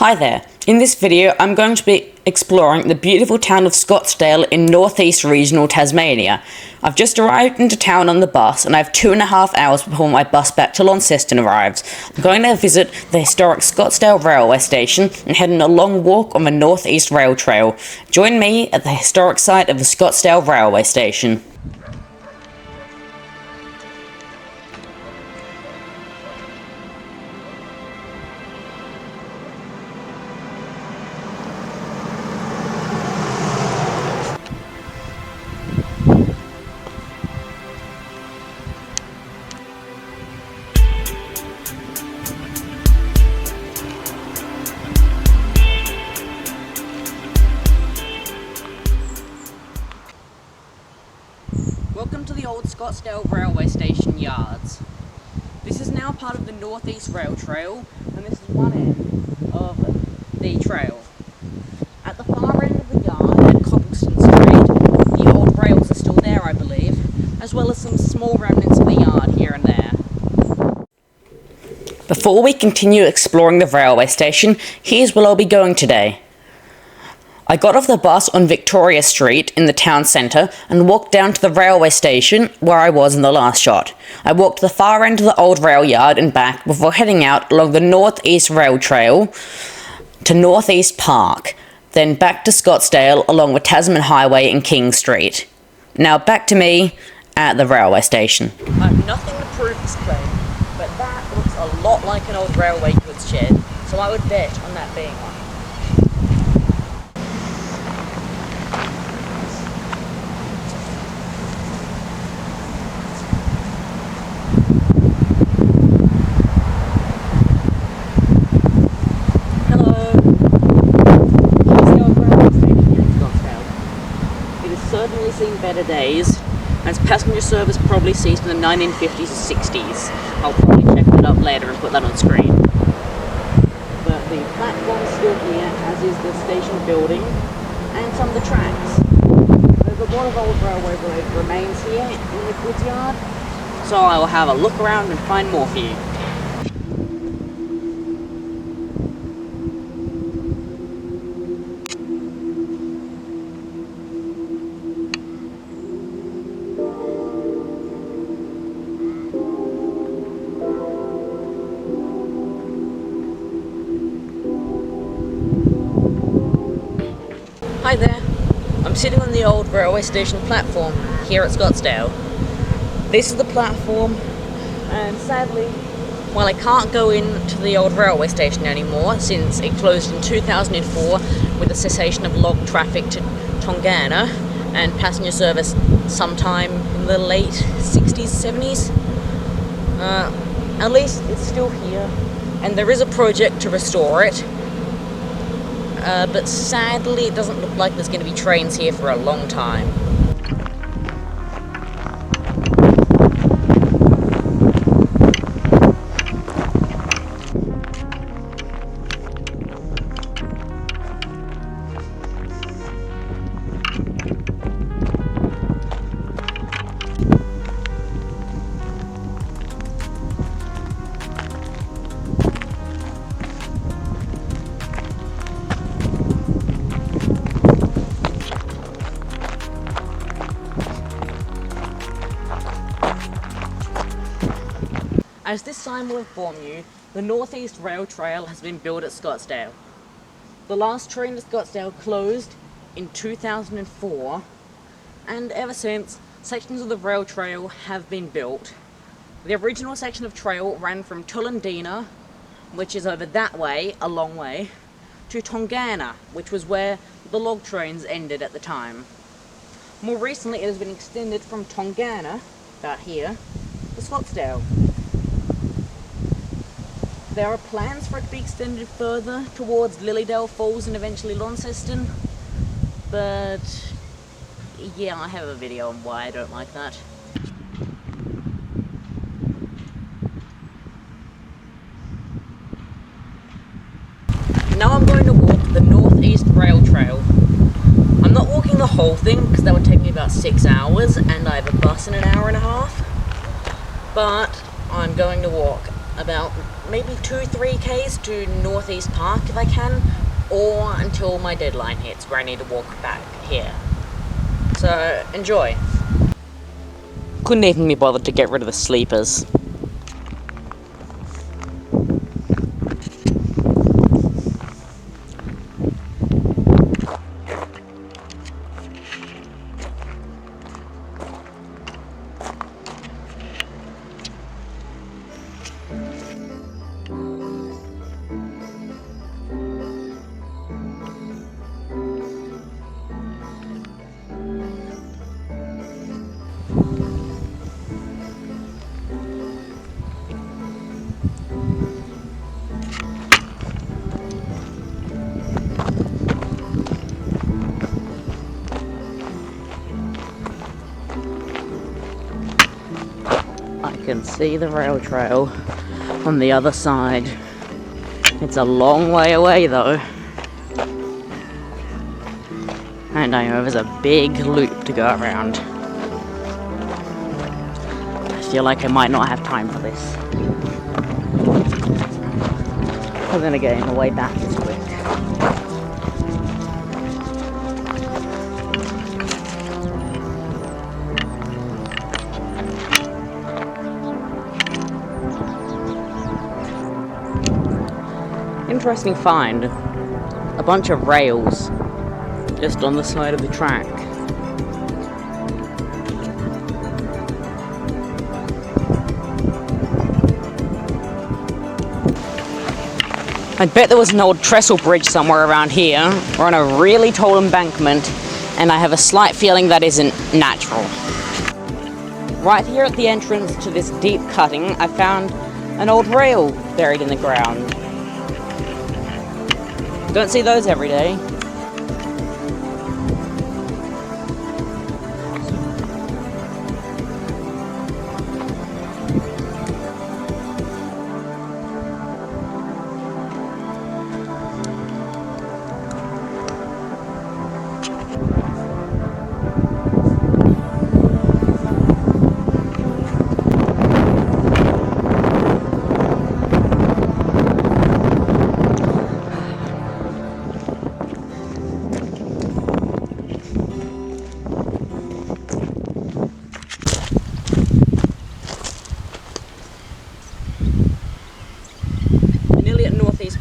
Hi there, in this video I'm going to be exploring the beautiful town of Scottsdale in northeast regional Tasmania. I've just arrived into town on the bus and I have 2.5 hours before my bus back to Launceston arrives. I'm going to visit the historic Scottsdale railway station and head on a long walk on the northeast rail trail. Join me at the historic site of the Scottsdale railway station. Welcome to the old Scottsdale railway station yards. This is now part of the Northeast Rail Trail, and this is one end of the trail. At the far end of the yard, at Cobblestone Street, the old rails are still there, I believe, as well as some small remnants of the yard here and there. Before we continue exploring the railway station, here's where I'll be going today. I got off the bus on Victoria Street in the town centre and walked down to the railway station where I was in the last shot. I walked to the far end of the old rail yard and back before heading out along the Northeast Rail Trail to Northeast Park, then back to Scottsdale along the Tasman Highway and King Street. Now back to me at the railway station. I have nothing to prove this claim, but that looks a lot like an old railway goods shed, so I would bet on that being one. Certainly seen better days, as passenger service probably ceased in the 1950s or 60s. I'll probably check that up later and put that on screen. But the platform is still here, as is the station building and some of the tracks. There's a lot of old railway remains here in the goods yard, so I will have a look around and find more for you. Hi there, I'm sitting on the old railway station platform here at Scottsdale. This is the platform, and sadly, while I can't go into the old railway station anymore since it closed in 2004 with the cessation of log traffic to Tongana and passenger service sometime in the late 60s, 70s, at least it's still here, and there is a project to restore it. But sadly, it doesn't look like there's going to be trains here for a long time. As this sign will inform you, the Northeast Rail Trail has been built at Scottsdale. The last train to Scottsdale closed in 2004, and ever since, sections of the rail trail have been built. The original section of trail ran from Tullandina, which is over that way, a long way, to Tongana, which was where the log trains ended at the time. More recently, it has been extended from Tongana, about here, to Scottsdale. There are plans for it to be extended further towards Lilydale Falls and eventually Launceston, but yeah, I have a video on why I don't like that. Now I'm going to walk the Northeast Rail Trail. I'm not walking the whole thing because that would take me about 6 hours and I have a bus in an hour and a half, but I'm going to walk about maybe 2-3 k's to Northeast Park if I can, or until my deadline hits where I need to walk back here. So enjoy. Couldn't even be bothered to get rid of the sleepers. I can see the rail trail on the other side. It's a long way away though. And I know there's a big loop to go around. I feel like I might not have time for this. But then again, the way back is quick. Interesting find. A bunch of rails just on the side of the track. I bet there was an old trestle bridge somewhere around here. We're on a really tall embankment, and I have a slight feeling that isn't natural. Right here at the entrance to this deep cutting, I found an old rail buried in the ground. Don't see those every day.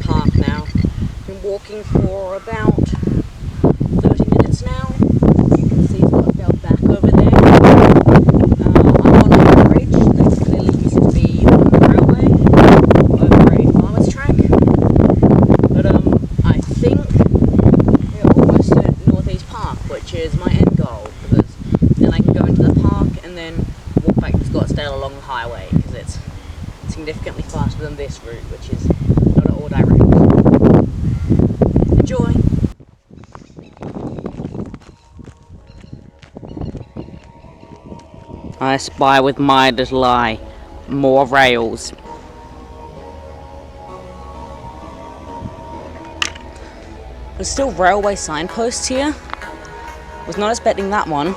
Park now. Been walking for about 30 minutes now. You can see Scottsdale back over there. I'm on a bridge that clearly used to be on the railway over a farmer's track. But I think we're almost at Northeast Park, which is my end goal, because then I can go into the park and then walk back to Scottsdale along the highway, because it's significantly faster than this route, which is not at all direct. Enjoy! I spy with my little eye more rails. There's still railway signposts here. Was not expecting that one.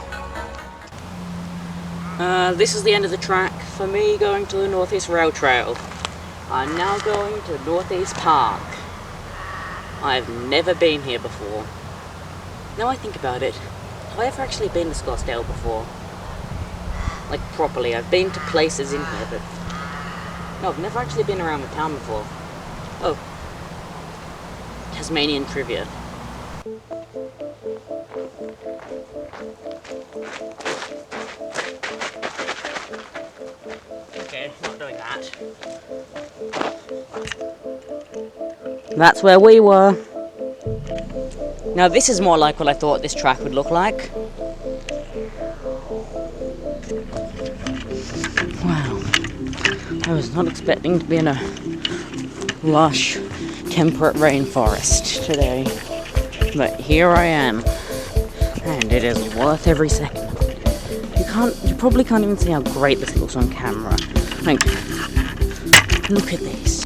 This is the end of the track for me going to the Northeast Rail Trail. I'm now going to Northeast Park. I've never been here before. Now I think about it, have I ever actually been to Scottsdale before? Like properly, I've been to places in here, but no, I've never actually been around the town before. Oh, Tasmanian trivia. Okay, not doing that. That's where we were. Now this is more like what I thought this track would look like. Wow. I was not expecting to be in a lush, temperate rainforest today. But here I am. And it is worth every second. You probably can't even see how great this looks on camera. Like, look at this.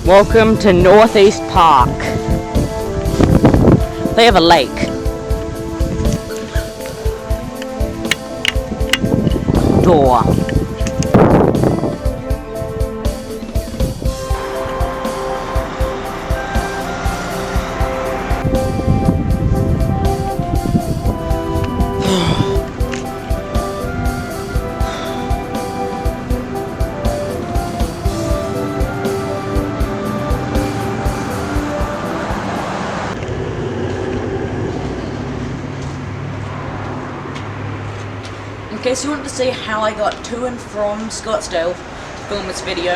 Welcome to Northeast Park. They have a lake. Door. Okay, so you wanted to see how I got to and from Scottsdale to film this video.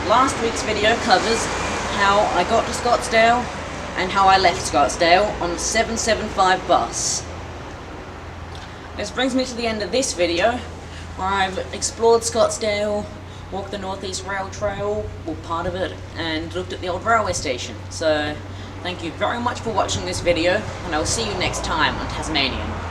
Last week's video covers how I got to Scottsdale and how I left Scottsdale on the 775 bus. This brings me to the end of this video, where I've explored Scottsdale, walked the Northeast Rail Trail, or part of it, and looked at the old railway station. So, thank you very much for watching this video, and I'll see you next time on Tasmanian.